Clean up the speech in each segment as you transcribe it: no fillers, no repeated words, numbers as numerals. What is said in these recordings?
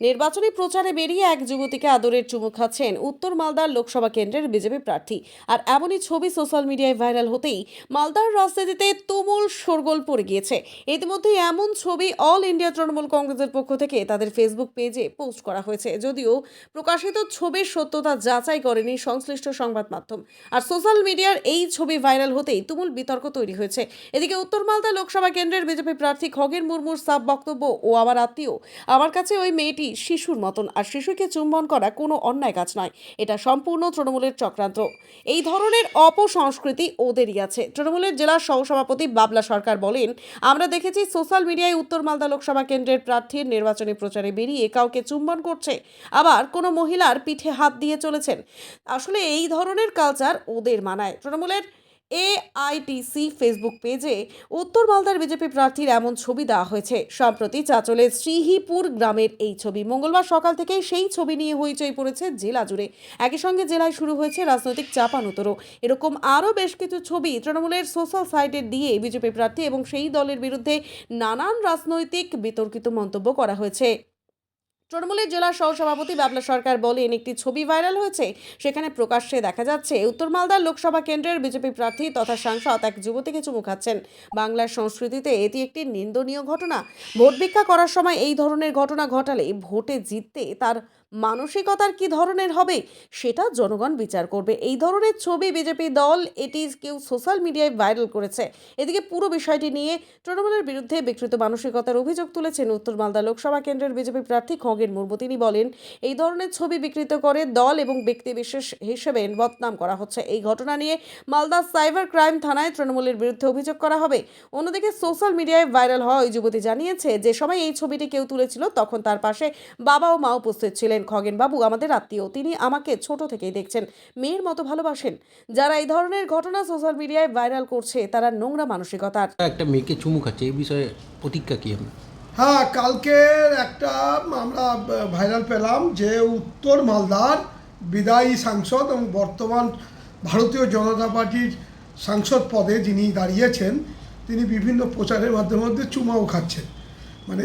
নির্বাচনী প্রচারে বেরিয়ে এক যুবতীকে আদরের চুমু খাচ্ছেন উত্তর মালদার লোকসভা কেন্দ্রের বিজেপি প্রার্থী। আর এমনই ছবি সোশ্যাল মিডিয়ায় ভাইরাল হতেই মালদার রাজনীতিতে তুমুল শোরগোল পড়ে গিয়েছে। ইতিমধ্যে এমন ছবি অল ইন্ডিয়া তৃণমূল কংগ্রেসের পক্ষ থেকে তাদের ফেসবুক পেজে পোস্ট করা হয়েছে, যদিও প্রকাশিত ছবির সত্যতা যাচাই করেনি সংশ্লিষ্ট সংবাদ মাধ্যম। আর সোশ্যাল মিডিয়ার এই ছবি ভাইরাল হতেই তুমুল বিতর্ক তৈরি হয়েছে। এদিকে উত্তর মালদা লোকসভা কেন্দ্রের বিজেপি প্রার্থী খগেন মুর্মুর সাফ বক্তব্য, ও আমার আত্মীয়, আমার কাছে ওই মেয়েটি শিশুর মতন, আর শিশুকে চুম্বন করা কোনো অন্যায় কাজ নয়, এটা সম্পূর্ণ তৃণমূলের চক্রান্ত। এই ধরনের অপসংস্কৃতি ওদেরই আছে। তৃণমূলের জেলা সহসভাপতি বাবলা সরকার বলেন, আমরা দেখেছি সোশ্যাল মিডিয়ায় উত্তর মালদা লোকসভা কেন্দ্রের প্রার্থীর নির্বাচনী প্রচারে বেরিয়ে কাউকে চুম্বন করছে, আবার কোনো মহিলার পিঠে হাত দিয়ে চলেছেন। আসলে এই ধরনের কালচার ওদের মানায়। তৃণমূলের এআইটিসি ফেসবুক পেজে উত্তর মালদার বিজেপি প্রার্থীর এমন ছবি দেওয়া হয়েছে। সম্প্রতি চাঁচলের শ্রীহিপুর গ্রামের এই ছবি। মঙ্গলবার সকাল থেকেই সেই ছবি নিয়ে হইচই পড়েছে জেলা জুড়ে। একই সঙ্গে জেলায় শুরু হয়েছে রাজনৈতিক চাপানুতরও। এরকম আরও বেশ কিছু ছবি তৃণমূলের সোশ্যাল সাইটে দিয়ে বিজেপি প্রার্থী এবং সেই দলের বিরুদ্ধে নানান রাজনৈতিক বিতর্কিত মন্তব্য করা হয়েছে। তৃণমূলের জেলা সহসভাপতি বাবলা সরকার বলেন, একটি ছবি ভাইরাল হয়েছে, সেখানে প্রকাশ্যে দেখা যাচ্ছে উত্তর মালদার লোকসভা কেন্দ্রের বিজেপি প্রার্থী তথা সাংসদ এক যুবতীকে চুমু খাচ্ছেন। বাংলার সংস্কৃতিতে এটি একটি নিন্দনীয় ঘটনা। ভোট ভিক্ষা করার সময় এই ধরনের ঘটনা ঘটালে ভোটে জিততে তার মানসিকতার কি ধরনের হবে সেটা জনগণ বিচার করবে। এই ধরনের ছবি বিজেপি দল এটি কেউ সোশ্যাল মিডিয়ায় ভাইরাল করেছে। এদিকে পুরো বিষয়টি নিয়ে তৃণমূলের বিরুদ্ধে বিকৃত মানসিকতার অভিযোগ তুলেছেন উত্তর মালদা লোকসভা কেন্দ্রের বিজেপি প্রার্থী খগেন মুর্মু। তিনি বলেন, এই ধরনের ছবি বিকৃত করে দল এবং ব্যক্তি বিশেষ হিসেবে বদনাম করা হচ্ছে। এই ঘটনা নিয়ে মালদা সাইবার ক্রাইম থানায় তৃণমূলের বিরুদ্ধে অভিযোগ করা হবে। অন্যদিকে সোশ্যাল মিডিয়ায় ভাইরাল হওয়া ওই যুবতী জানিয়েছে, যে সময় এই ছবিটি কেউ তুলেছিল তখন তার পাশে বাবা ও মা উপস্থিত ছিলেন। খগেন বাবু আমাদের আত্মীয়, তিনি আমাকে ছোট থেকেই দেখছেন, মেয়ের মতো ভালোবাসেন। যারা এই ধরনের ঘটনা সোশ্যাল মিডিয়ায় ভাইরাল করছে তারা নোংরা মানসিকতার। একটা মেয়েকে চুমু খাচ্ছে, এই বিষয়ে প্রতিক্রিয়া কি আপনার? হ্যাঁ, কালকে একটা আমরা ভাইরাল পেলাম যে উত্তর মালদার বিদায়ী সাংসদ এবং বর্তমান ভারতীয় জনতা পার্টির সাংসদ পদে যিনি দাঁড়িয়েছেন, তিনি বিভিন্ন প্রচারের মাধ্যমে চুমাও খাচ্ছেন। মানে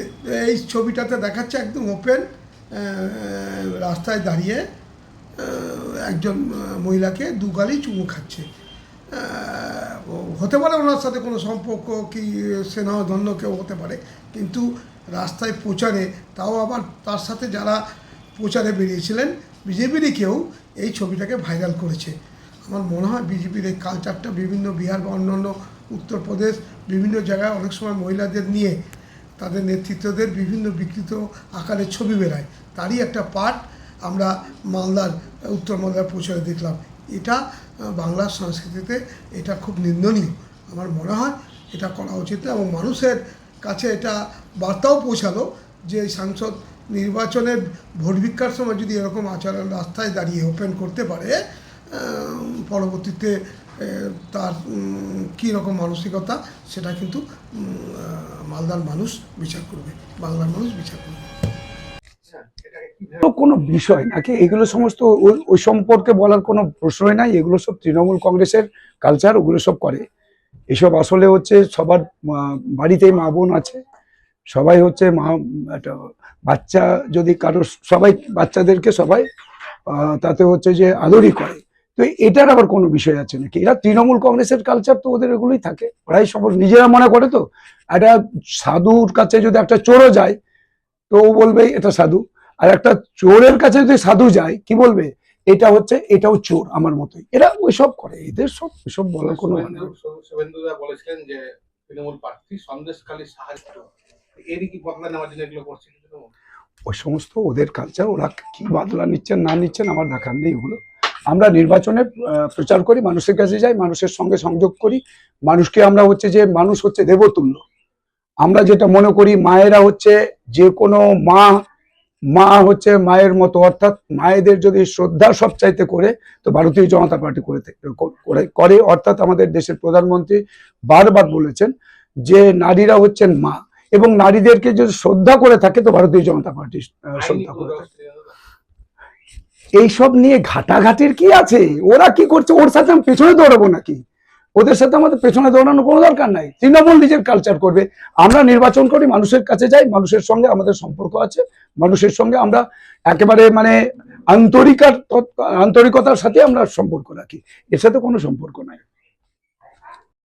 এই ছবিটাতে দেখাচ্ছে একদম ওপেন রাস্তায় দাঁড়িয়ে একজন মহিলাকে দুগালি চুমু খাচ্ছে। হতে পারে ওনার সাথে কোনো সম্পর্ক কি স্নেহধন্য কেউ হতে পারে, কিন্তু রাস্তায় প্রচারে, তাও আবার তার সাথে যারা প্রচারে বেরিয়েছিলেন বিজেপিরই কেউ এই ছবিটাকে ভাইরাল করেছে। আমার মনে হয় বিজেপির এই কালচারটা বিভিন্ন বিহার বা অন্যান্য উত্তরপ্রদেশ বিভিন্ন জায়গায় অনেক সময় মহিলাদের নিয়ে তাদের নেতৃত্বদের বিভিন্ন বিকৃত আকারের ছবি বেরায়, তারই একটা পার্ট আমরা মালদার উত্তর মালদার প্রচারে দেখলাম। এটা বাংলার সংস্কৃতিতে এটা খুব নিন্দনীয়। আমার মনে হয় এটা করা উচিত না, এবং মানুষের কাছে এটা বার্তাও পৌঁছালো যে এই সাংসদ নির্বাচনের ভোট ভিক্ষার সময় যদি এরকম আচরণ রাস্তায় দাঁড়িয়ে ওপেন করতে পারে, পরবর্তীতে তার কী রকম মানসিকতা সেটা কিন্তু মালদার মানুষ বিচার করবে, বাংলার মানুষ বিচার করবে। কোনো বিষয় নাকি এগুলো সমস্ত ওই সম্পর্কে বলার কোনো প্রশ্নই নাই। এগুলো সব তৃণমূল কংগ্রেসের কালচার, ওগুলো সব করে। এসব আসলে হচ্ছে সবার বাড়িতেই মা বোন আছে, সবাই হচ্ছে মা একটা বাচ্চা যদি কারো, সবাই বাচ্চাদেরকে সবাই তাতে হচ্ছে যে আদরই করে। তো এটার আবার কোনো বিষয় আছে নাকি? এরা তৃণমূল কংগ্রেসের কালচার, তো ওদের এগুলোই থাকে। ওরাই সব নিজেরা মনে করে। তো একটা সাধুর কাছে যদি একটা চোরও যায় তো ও বলবে এটা সাধু, আর একটা চোরের কাছে যদি সাধু যায় কি বলবে, এটা হচ্ছে এটাও চোর আমার মতোই। এরা ওইসব করে, এদের সব এসব বলার কোনো মানে। শুভেন্দুদা বলেছিলেন যে তৃণমূল প্রার্থী সন্দেশখালী সাহায্য, এরই কি বদলা নেওয়ার জন্য এগুলো করছে? ওই সমস্ত ওদের কালচার, ওরা কি বদলা নিচ্ছেন না নিচ্ছেন আমার দেখার নেই। ওগুলো আমরা নির্বাচনে প্রচার করি, মানুষের কাছে যাই, মানুষের সঙ্গে সংযোগ করি। মানুষকে আমরা হচ্ছে যে মানুষ হচ্ছে দেবতুল্য। আমরা যেটা মনে করি মায়েরা হচ্ছে যে কোনো মা হচ্ছে মায়ের মতো, অর্থাৎ মায়েদের যদি শ্রদ্ধা সবচাইতে করে তো ভারতীয় জনতা পার্টি করে। অর্থাৎ আমাদের দেশের প্রধানমন্ত্রী বারবার বলেছেন যে নারীরা হচ্ছেন মা, এবং নারীদেরকে যদি শ্রদ্ধা করে থাকে তো ভারতীয় জনতা পার্টি শ্রদ্ধা করে থাকে। এইসব নিয়ে ঘাটাঘাটির কি আছে? ওরা কি করছে ওর সাথে আমি পেছনে দৌড়াবো নাকি? ওদের সাথে আমাদের পেছনে দৌড়ানোর কোনো দরকার নাই। তৃণমূল নিজের কালচার করবে, আমরা নির্বাচন করি, মানুষের কাছে যাই, মানুষের সঙ্গে আমাদের সম্পর্ক আছে, মানুষের সঙ্গে আমরা একেবারে মানে আন্তরিকতার সাথে আমরা সম্পর্ক রাখি, এর সাথে কোনো সম্পর্ক নাই।